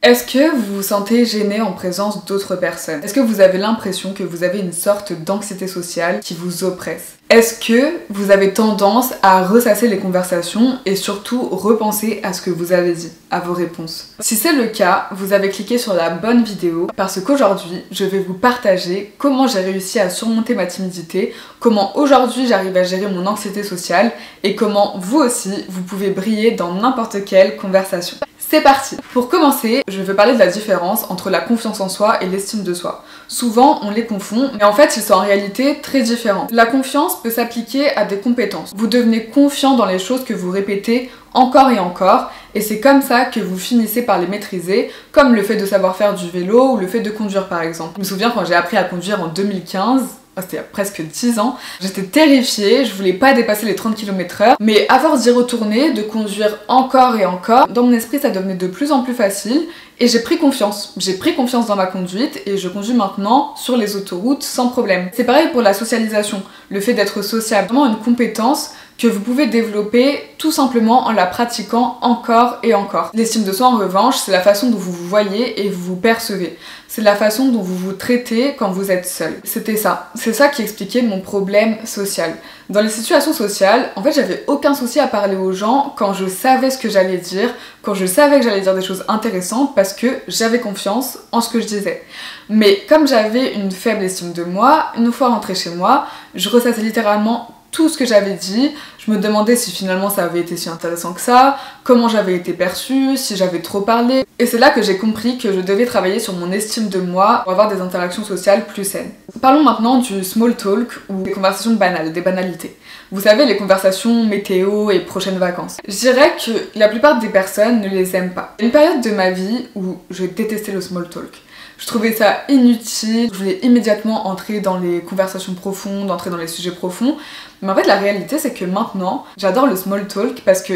Est-ce que vous vous sentez gêné en présence d'autres personnes? Est-ce que vous avez l'impression que vous avez une sorte d'anxiété sociale qui vous oppresse? Est-ce que vous avez tendance à ressasser les conversations et surtout repenser à ce que vous avez dit, à vos réponses? Si c'est le cas, vous avez cliqué sur la bonne vidéo parce qu'aujourd'hui, je vais vous partager comment j'ai réussi à surmonter ma timidité, comment aujourd'hui j'arrive à gérer mon anxiété sociale et comment vous aussi, vous pouvez briller dans n'importe quelle conversation. C'est parti! Pour commencer, je vais parler de la différence entre la confiance en soi et l'estime de soi. Souvent, on les confond, mais en fait, ils sont en réalité très différents. La confiance peut s'appliquer à des compétences. Vous devenez confiant dans les choses que vous répétez encore et encore, et c'est comme ça que vous finissez par les maîtriser, comme le fait de savoir faire du vélo ou le fait de conduire par exemple. Je me souviens quand j'ai appris à conduire en 2015, c'était il y a presque 10 ans, j'étais terrifiée, je voulais pas dépasser les 30 km/h, mais à force d'y retourner, de conduire encore et encore, dans mon esprit ça devenait de plus en plus facile et j'ai pris confiance. J'ai pris confiance dans ma conduite et je conduis maintenant sur les autoroutes sans problème. C'est pareil pour la socialisation, le fait d'être sociable, vraiment une compétence que vous pouvez développer tout simplement en la pratiquant encore et encore. L'estime de soi en revanche, c'est la façon dont vous vous voyez et vous vous percevez. C'est la façon dont vous vous traitez quand vous êtes seul. C'était ça. C'est ça qui expliquait mon problème social. Dans les situations sociales, en fait, j'avais aucun souci à parler aux gens quand je savais ce que j'allais dire, quand je savais que j'allais dire des choses intéressantes parce que j'avais confiance en ce que je disais. Mais comme j'avais une faible estime de moi, une fois rentrée chez moi, je ressassais littéralement tout ce que j'avais dit, je me demandais si finalement ça avait été si intéressant que ça, comment j'avais été perçue, si j'avais trop parlé. Et c'est là que j'ai compris que je devais travailler sur mon estime de moi pour avoir des interactions sociales plus saines. Parlons maintenant du small talk ou des conversations banales, des banalités. Vous savez, les conversations météo et prochaines vacances. Je dirais que la plupart des personnes ne les aiment pas. Il y a une période de ma vie où je détestais le small talk. Je trouvais ça inutile, je voulais immédiatement entrer dans les conversations profondes, entrer dans les sujets profonds. Mais en fait, la réalité, c'est que maintenant, j'adore le small talk parce que,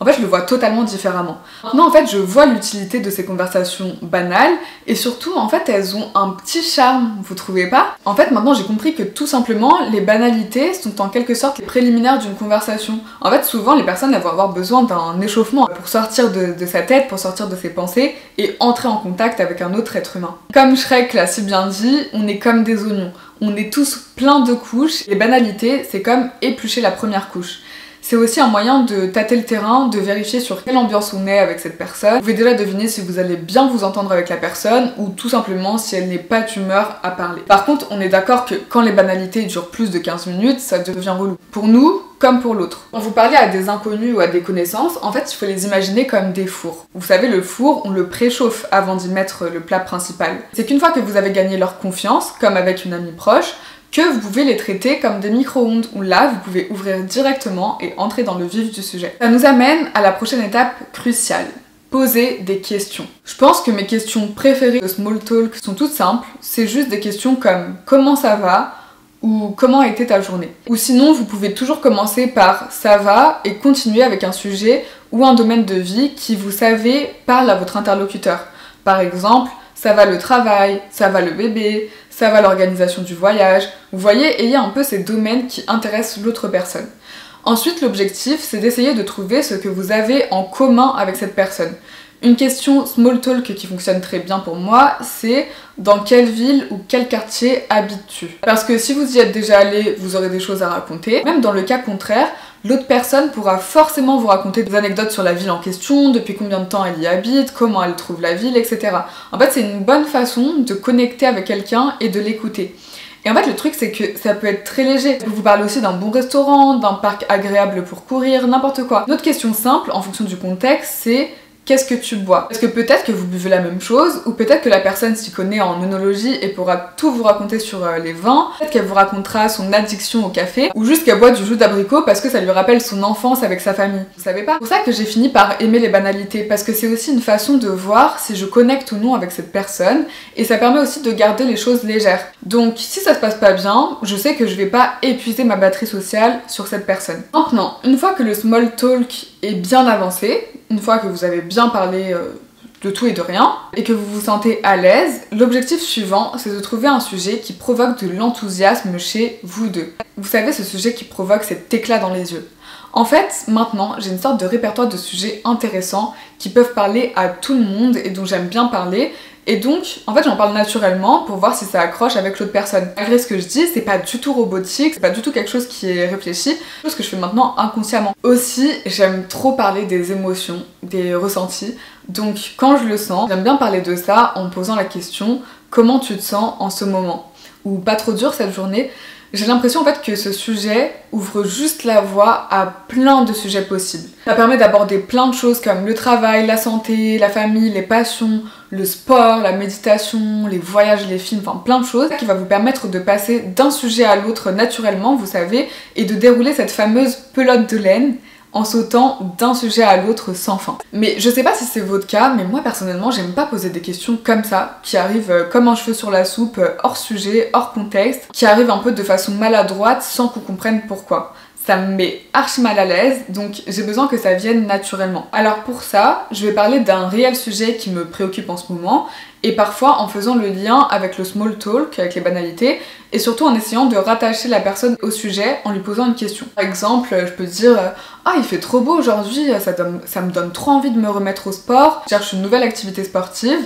en fait, je le vois totalement différemment. Maintenant, en fait, je vois l'utilité de ces conversations banales et surtout, en fait, elles ont un petit charme, vous trouvez pas? En fait, maintenant, j'ai compris que tout simplement, les banalités sont en quelque sorte les préliminaires d'une conversation. En fait, souvent, les personnes elles vont avoir besoin d'un échauffement pour sortir de sa tête, pour sortir de ses pensées et entrer en contact avec un autre être humain. Comme Shrek l'a si bien dit, on est comme des oignons. On est tous plein de couches. Les banalités, c'est comme éplucher la première couche. C'est aussi un moyen de tâter le terrain, de vérifier sur quelle ambiance on est avec cette personne. Vous pouvez déjà deviner si vous allez bien vous entendre avec la personne ou tout simplement si elle n'est pas d'humeur à parler. Par contre, on est d'accord que quand les banalités durent plus de 15 minutes, ça devient relou. Pour nous, comme pour l'autre. Quand vous parlez à des inconnus ou à des connaissances, en fait, il faut les imaginer comme des fours. Vous savez, le four, on le préchauffe avant d'y mettre le plat principal. C'est qu'une fois que vous avez gagné leur confiance, comme avec une amie proche, que vous pouvez les traiter comme des micro-ondes, où là, vous pouvez ouvrir directement et entrer dans le vif du sujet. Ça nous amène à la prochaine étape cruciale. Poser des questions. Je pense que mes questions préférées de small talk sont toutes simples. C'est juste des questions comme « Comment ça va ?» ou « Comment a été ta journée ?» Ou sinon, vous pouvez toujours commencer par « Ça va ?» et continuer avec un sujet ou un domaine de vie qui, vous savez, parle à votre interlocuteur. Par exemple, ça va le travail, ça va le bébé, ça va l'organisation du voyage. Vous voyez, ayez un peu ces domaines qui intéressent l'autre personne. Ensuite, l'objectif, c'est d'essayer de trouver ce que vous avez en commun avec cette personne. Une question small talk qui fonctionne très bien pour moi, c'est dans quelle ville ou quel quartier habites-tu? Parce que si vous y êtes déjà allé, vous aurez des choses à raconter. Même dans le cas contraire, l'autre personne pourra forcément vous raconter des anecdotes sur la ville en question, depuis combien de temps elle y habite, comment elle trouve la ville, etc. En fait, c'est une bonne façon de connecter avec quelqu'un et de l'écouter. Et en fait, le truc, c'est que ça peut être très léger. Vous parlez aussi d'un bon restaurant, d'un parc agréable pour courir, n'importe quoi. Une autre question simple, en fonction du contexte, c'est qu'est-ce que tu bois? Parce que peut-être que vous buvez la même chose, ou peut-être que la personne s'y connaît en œnologie et pourra tout vous raconter sur les vins, peut-être qu'elle vous racontera son addiction au café, ou juste qu'elle boit du jus d'abricot parce que ça lui rappelle son enfance avec sa famille. Vous savez pas? C'est pour ça que j'ai fini par aimer les banalités, parce que c'est aussi une façon de voir si je connecte ou non avec cette personne, et ça permet aussi de garder les choses légères. Donc si ça se passe pas bien, je sais que je vais pas épuiser ma batterie sociale sur cette personne. Maintenant, une fois que le small talk est bien avancé, une fois que vous avez bien parlé de tout et de rien, et que vous vous sentez à l'aise, l'objectif suivant, c'est de trouver un sujet qui provoque de l'enthousiasme chez vous deux. Vous savez, ce sujet qui provoque cet éclat dans les yeux. En fait, maintenant, j'ai une sorte de répertoire de sujets intéressants qui peuvent parler à tout le monde et dont j'aime bien parler. Et donc, en fait, j'en parle naturellement pour voir si ça accroche avec l'autre personne. Malgré ce que je dis, c'est pas du tout robotique, c'est pas du tout quelque chose qui est réfléchi, c'est quelque chose que je fais maintenant inconsciemment. Aussi, j'aime trop parler des émotions, des ressentis. Donc, quand je le sens, j'aime bien parler de ça en me posant la question « Comment tu te sens en ce moment ?» Ou « Pas trop dur cette journée ?» J'ai l'impression en fait que ce sujet ouvre juste la voie à plein de sujets possibles. Ça permet d'aborder plein de choses comme le travail, la santé, la famille, les passions, le sport, la méditation, les voyages, les films, enfin plein de choses qui va vous permettre de passer d'un sujet à l'autre naturellement, vous savez, et de dérouler cette fameuse pelote de laine en sautant d'un sujet à l'autre sans fin. Mais je sais pas si c'est votre cas, mais moi personnellement j'aime pas poser des questions comme ça, qui arrivent comme un cheveu sur la soupe, hors sujet, hors contexte, qui arrivent un peu de façon maladroite sans qu'on comprenne pourquoi. Ça me met archi mal à l'aise, donc j'ai besoin que ça vienne naturellement. Alors pour ça, je vais parler d'un réel sujet qui me préoccupe en ce moment, et parfois en faisant le lien avec le small talk, avec les banalités, et surtout en essayant de rattacher la personne au sujet en lui posant une question. Par exemple, je peux dire « Ah, il fait trop beau aujourd'hui, ça me donne trop envie de me remettre au sport, je cherche une nouvelle activité sportive.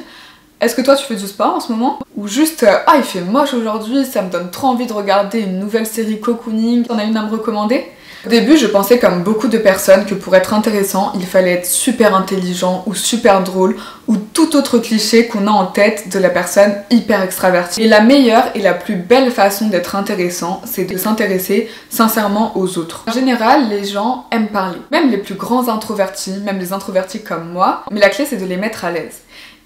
Est-ce que toi tu fais du sport en ce moment ?» Ou juste « Ah, il fait moche aujourd'hui, ça me donne trop envie de regarder une nouvelle série cocooning, t'en as une à me recommander ?» Au début, je pensais comme beaucoup de personnes que pour être intéressant, il fallait être super intelligent ou super drôle ou tout autre cliché qu'on a en tête de la personne hyper extravertie. Et la meilleure et la plus belle façon d'être intéressant, c'est de s'intéresser sincèrement aux autres. En général, les gens aiment parler, même les plus grands introvertis, même les introvertis comme moi, mais la clé c'est de les mettre à l'aise.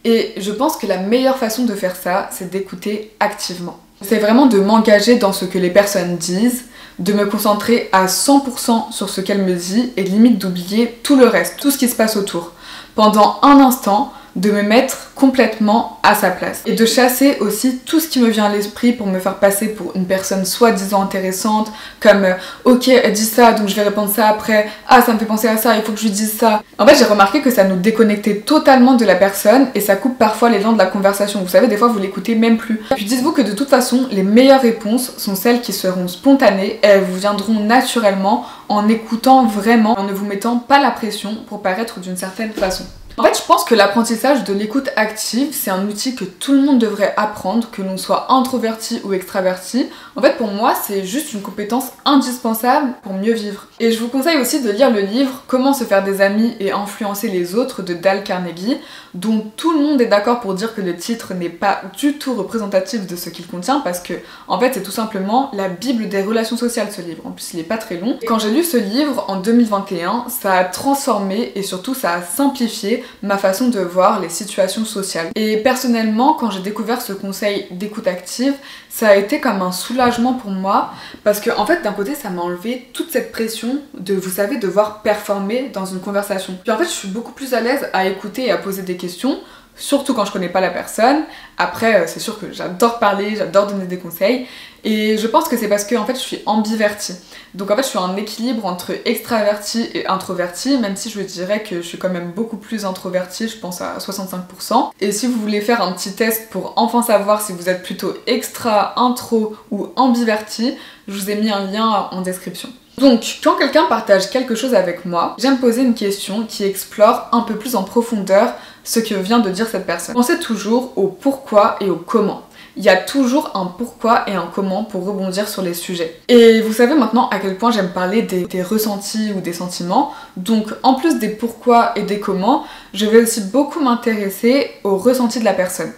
Et je pense que la meilleure façon de faire ça, c'est d'écouter activement. C'est vraiment de m'engager dans ce que les personnes disent, de me concentrer à 100% sur ce qu'elle me dit et limite d'oublier tout le reste, tout ce qui se passe autour. Pendant un instant, de me mettre complètement à sa place. Et de chasser aussi tout ce qui me vient à l'esprit pour me faire passer pour une personne soi-disant intéressante, comme ok, elle dit ça, donc je vais répondre ça après, ah ça me fait penser à ça, il faut que je lui dise ça. En fait, j'ai remarqué que ça nous déconnectait totalement de la personne et ça coupe parfois l'élan de la conversation. Vous savez, des fois vous l'écoutez même plus. Puis dites-vous que de toute façon, les meilleures réponses sont celles qui seront spontanées et elles vous viendront naturellement en écoutant vraiment, en ne vous mettant pas la pression pour paraître d'une certaine façon. En fait, je pense que l'apprentissage de l'écoute active, c'est un outil que tout le monde devrait apprendre, que l'on soit introverti ou extraverti. En fait, pour moi, c'est juste une compétence indispensable pour mieux vivre. Et je vous conseille aussi de lire le livre Comment se faire des amis et influencer les autres de Dale Carnegie, dont tout le monde est d'accord pour dire que le titre n'est pas du tout représentatif de ce qu'il contient, parce que, en fait, c'est tout simplement la bible des relations sociales, ce livre. En plus, il est pas très long. Et quand j'ai lu ce livre en 2021, ça a transformé et surtout ça a simplifié ma façon de voir les situations sociales. Et personnellement, quand j'ai découvert ce conseil d'écoute active, ça a été comme un soulagement pour moi, parce que en fait, d'un côté, ça m'a enlevé toute cette pression de, vous savez, devoir performer dans une conversation. Puis en fait, je suis beaucoup plus à l'aise à écouter et à poser des questions, surtout quand je connais pas la personne. Après, c'est sûr que j'adore parler, j'adore donner des conseils, et je pense que c'est parce que en fait, je suis ambivertie. Donc en fait, je suis en équilibre entre extraverti et introverti, même si je dirais que je suis quand même beaucoup plus introvertie, je pense à 65%. Et si vous voulez faire un petit test pour enfin savoir si vous êtes plutôt extra, intro ou ambiverti, je vous ai mis un lien en description. Donc, quand quelqu'un partage quelque chose avec moi, j'aime poser une question qui explore un peu plus en profondeur ce que vient de dire cette personne. Pensez toujours au pourquoi et au comment. Il y a toujours un pourquoi et un comment pour rebondir sur les sujets. Et vous savez maintenant à quel point j'aime parler des ressentis ou des sentiments. Donc en plus des pourquoi et des comment, je vais aussi beaucoup m'intéresser aux ressentis de la personne.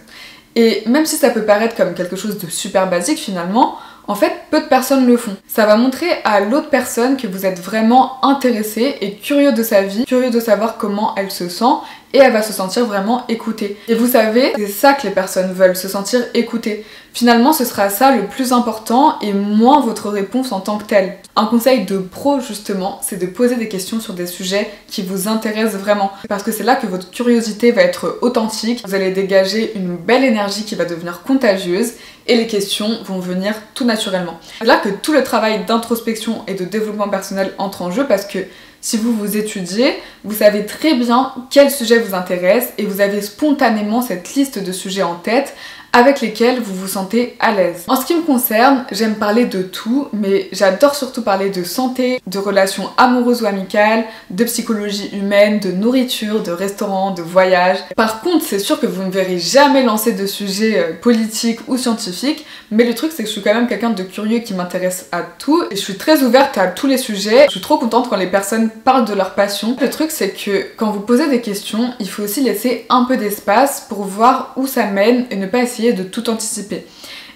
Et même si ça peut paraître comme quelque chose de super basique finalement, en fait, peu de personnes le font. Ça va montrer à l'autre personne que vous êtes vraiment intéressé et curieux de sa vie, curieux de savoir comment elle se sent, et elle va se sentir vraiment écoutée. Et vous savez, c'est ça que les personnes veulent, se sentir écoutées. Finalement, ce sera ça le plus important et moins votre réponse en tant que telle. Un conseil de pro, justement, c'est de poser des questions sur des sujets qui vous intéressent vraiment. Parce que c'est là que votre curiosité va être authentique, vous allez dégager une belle énergie qui va devenir contagieuse et les questions vont venir tout naturellement. C'est là que tout le travail d'introspection et de développement personnel entre en jeu, parce que si vous vous étudiez, vous savez très bien quel sujet vous intéresse et vous avez spontanément cette liste de sujets en tête avec lesquels vous vous sentez à l'aise. En ce qui me concerne, j'aime parler de tout, mais j'adore surtout parler de santé, de relations amoureuses ou amicales, de psychologie humaine, de nourriture, de restaurants, de voyages. Par contre, c'est sûr que vous ne verrez jamais lancer de sujets politiques ou scientifiques, mais le truc c'est que je suis quand même quelqu'un de curieux qui m'intéresse à tout, et je suis très ouverte à tous les sujets. Je suis trop contente quand les personnes parlent de leur passion. Le truc c'est que quand vous posez des questions, il faut aussi laisser un peu d'espace pour voir où ça mène et ne pas essayer de tout anticiper.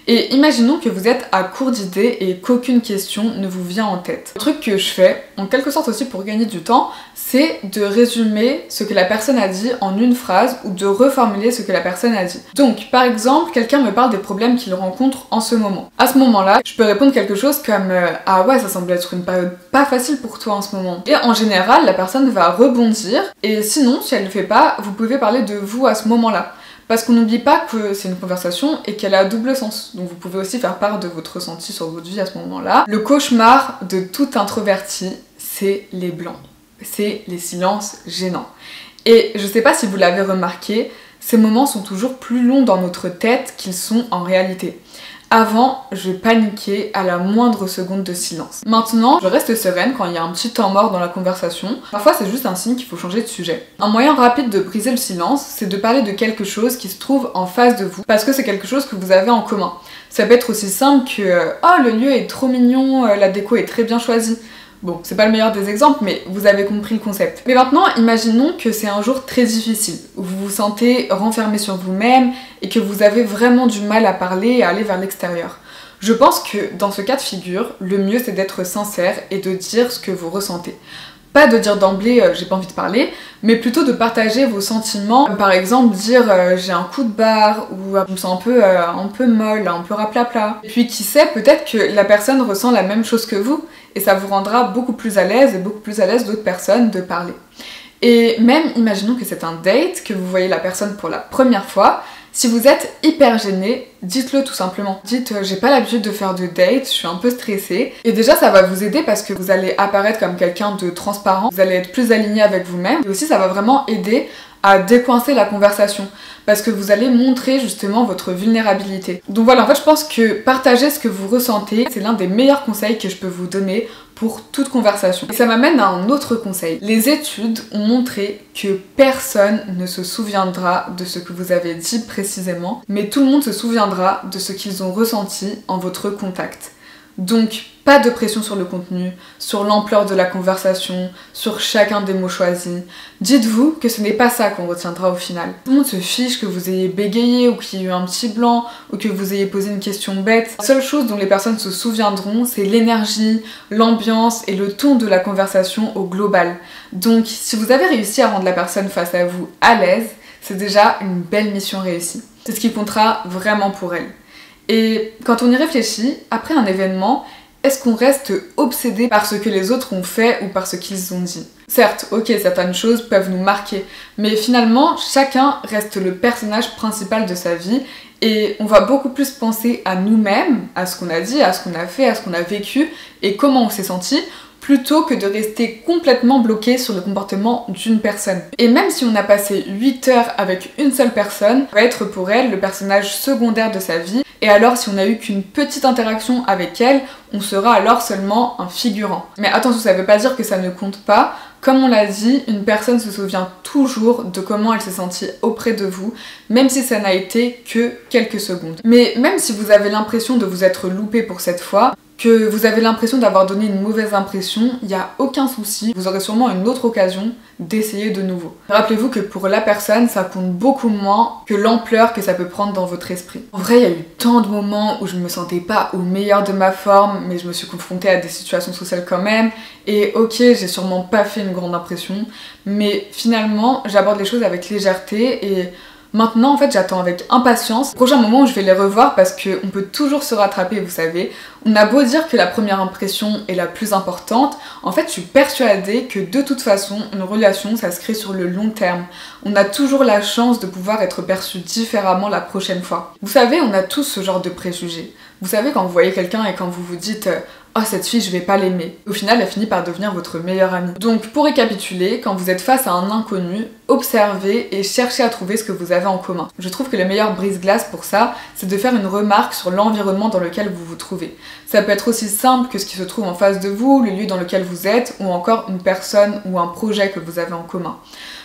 Et imaginons que vous êtes à court d'idées et qu'aucune question ne vous vient en tête. Le truc que je fais, en quelque sorte aussi pour gagner du temps, c'est de résumer ce que la personne a dit en une phrase ou de reformuler ce que la personne a dit. Donc, par exemple, quelqu'un me parle des problèmes qu'il rencontre en ce moment. À ce moment-là, je peux répondre quelque chose comme ah ouais, ça semble être une période pas facile pour toi en ce moment. Et en général, la personne va rebondir, et sinon, si elle ne le fait pas, vous pouvez parler de vous à ce moment-là. Parce qu'on n'oublie pas que c'est une conversation et qu'elle a double sens. Donc vous pouvez aussi faire part de votre ressenti sur votre vie à ce moment-là. Le cauchemar de tout introverti, c'est les blancs. C'est les silences gênants. Et je sais pas si vous l'avez remarqué, ces moments sont toujours plus longs dans notre tête qu'ils sont en réalité. Avant, je paniquais à la moindre seconde de silence. Maintenant, je reste sereine quand il y a un petit temps mort dans la conversation. Parfois, c'est juste un signe qu'il faut changer de sujet. Un moyen rapide de briser le silence, c'est de parler de quelque chose qui se trouve en face de vous, parce que c'est quelque chose que vous avez en commun. Ça peut être aussi simple que « Oh, le lieu est trop mignon, la déco est très bien choisie ». Bon, c'est pas le meilleur des exemples, mais vous avez compris le concept. Mais maintenant, imaginons que c'est un jour très difficile, où vous vous sentez renfermé sur vous-même et que vous avez vraiment du mal à parler et à aller vers l'extérieur. Je pense que dans ce cas de figure, le mieux c'est d'être sincère et de dire ce que vous ressentez. Pas de dire d'emblée j'ai pas envie de parler, mais plutôt de partager vos sentiments. Par exemple dire j'ai un coup de barre, ou je me sens un peu molle, un peu raplapla. Et puis qui sait, peut-être que la personne ressent la même chose que vous, et ça vous rendra beaucoup plus à l'aise, et beaucoup plus à l'aise d'autres personnes de parler. Et même, imaginons que c'est un date, que vous voyez la personne pour la première fois. Si vous êtes hyper gêné, dites-le tout simplement. Dites j'ai pas l'habitude de faire de date, je suis un peu stressée. Et déjà ça va vous aider parce que vous allez apparaître comme quelqu'un de transparent, vous allez être plus aligné avec vous-même. Et aussi ça va vraiment aider à décoincer la conversation parce que vous allez montrer justement votre vulnérabilité. Donc voilà, en fait je pense que partager ce que vous ressentez, c'est l'un des meilleurs conseils que je peux vous donner pour toute conversation. Et ça m'amène à un autre conseil. Les études ont montré que personne ne se souviendra de ce que vous avez dit précisément, mais tout le monde se souviendra de ce qu'ils ont ressenti en votre contact. Donc, pas de pression sur le contenu, sur l'ampleur de la conversation, sur chacun des mots choisis. Dites-vous que ce n'est pas ça qu'on retiendra au final. Tout le monde se fiche que vous ayez bégayé ou qu'il y ait eu un petit blanc ou que vous ayez posé une question bête. La seule chose dont les personnes se souviendront, c'est l'énergie, l'ambiance et le ton de la conversation au global. Donc, si vous avez réussi à rendre la personne face à vous à l'aise, c'est déjà une belle mission réussie. C'est ce qui comptera vraiment pour elle. Et quand on y réfléchit, après un événement, est-ce qu'on reste obsédé par ce que les autres ont fait ou par ce qu'ils ont dit? Certes, ok, certaines choses peuvent nous marquer, mais finalement, chacun reste le personnage principal de sa vie et on va beaucoup plus penser à nous-mêmes, à ce qu'on a dit, à ce qu'on a fait, à ce qu'on a vécu et comment on s'est senti, plutôt que de rester complètement bloqué sur le comportement d'une personne. Et même si on a passé 8 heures avec une seule personne, ça va être pour elle le personnage secondaire de sa vie, et alors si on n'a eu qu'une petite interaction avec elle, on sera alors seulement un figurant. Mais attention, ça veut pas dire que ça ne compte pas. Comme on l'a dit, une personne se souvient toujours de comment elle s'est sentie auprès de vous, même si ça n'a été que quelques secondes. Mais même si vous avez l'impression de vous être loupé pour cette fois, que vous avez l'impression d'avoir donné une mauvaise impression, il n'y a aucun souci, vous aurez sûrement une autre occasion d'essayer de nouveau. Rappelez-vous que pour la personne, ça compte beaucoup moins que l'ampleur que ça peut prendre dans votre esprit. En vrai, il y a eu tant de moments où je me sentais pas au meilleur de ma forme, mais je me suis confrontée à des situations sociales quand même, et ok, j'ai sûrement pas fait une grande impression, mais finalement, j'aborde les choses avec légèreté et maintenant, en fait, j'attends avec impatience le prochain moment où je vais les revoir parce qu'on peut toujours se rattraper, vous savez. On a beau dire que la première impression est la plus importante, en fait, je suis persuadée que de toute façon, une relation, ça se crée sur le long terme. On a toujours la chance de pouvoir être perçu différemment la prochaine fois. Vous savez, on a tous ce genre de préjugés. Vous savez, quand vous voyez quelqu'un et quand vous vous dites oh cette fille je vais pas l'aimer. Au final elle finit par devenir votre meilleure amie. Donc pour récapituler, quand vous êtes face à un inconnu, observez et cherchez à trouver ce que vous avez en commun. Je trouve que le meilleur brise-glace pour ça, c'est de faire une remarque sur l'environnement dans lequel vous vous trouvez. Ça peut être aussi simple que ce qui se trouve en face de vous, le lieu dans lequel vous êtes, ou encore une personne ou un projet que vous avez en commun.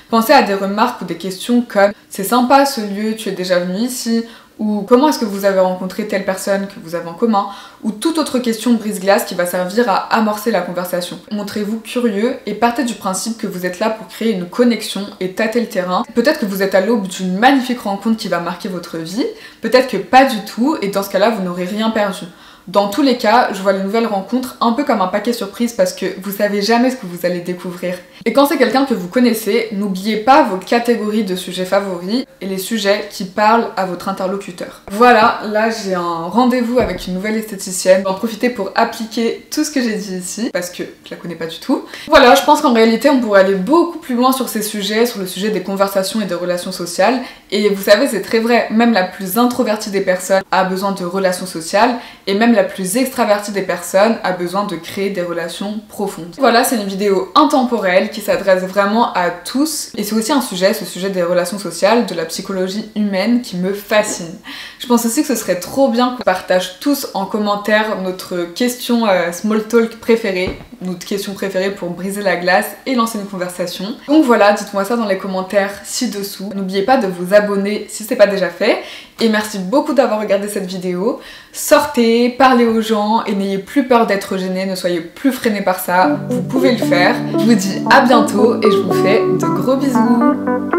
Pensez à des remarques ou des questions comme « c'est sympa ce lieu, tu es déjà venu ici » ou « comment est-ce que vous avez rencontré telle personne que vous avez en commun » ou toute autre question brise-glace qui va servir à amorcer la conversation. Montrez-vous curieux et partez du principe que vous êtes là pour créer une connexion et tâter le terrain. Peut-être que vous êtes à l'aube d'une magnifique rencontre qui va marquer votre vie, peut-être que pas du tout et dans ce cas-là vous n'aurez rien perdu. Dans tous les cas, je vois les nouvelles rencontres un peu comme un paquet surprise parce que vous savez jamais ce que vous allez découvrir. Et quand c'est quelqu'un que vous connaissez, n'oubliez pas vos catégories de sujets favoris et les sujets qui parlent à votre interlocuteur. Voilà, là j'ai un rendez-vous avec une nouvelle esthéticienne. Je vais en profiter pour appliquer tout ce que j'ai dit ici parce que je la connais pas du tout. Voilà, je pense qu'en réalité on pourrait aller beaucoup plus loin sur ces sujets, sur le sujet des conversations et des relations sociales. Et vous savez, c'est très vrai, même la plus introvertie des personnes a besoin de relations sociales et même la plus extravertie des personnes a besoin de créer des relations profondes. Voilà, c'est une vidéo intemporelle qui s'adresse vraiment à tous et c'est aussi un sujet, ce sujet des relations sociales, de la psychologie humaine qui me fascine. Je pense aussi que ce serait trop bien qu'on partage tous en commentaire notre question small talk préférée, notre question préférée pour briser la glace et lancer une conversation. Donc voilà, dites-moi ça dans les commentaires ci-dessous. N'oubliez pas de vous abonner si c'est pas déjà fait. Et merci beaucoup d'avoir regardé cette vidéo. Sortez, parlez aux gens et n'ayez plus peur d'être gêné, ne soyez plus freinés par ça. Vous pouvez le faire. Je vous dis à bientôt et je vous fais de gros bisous.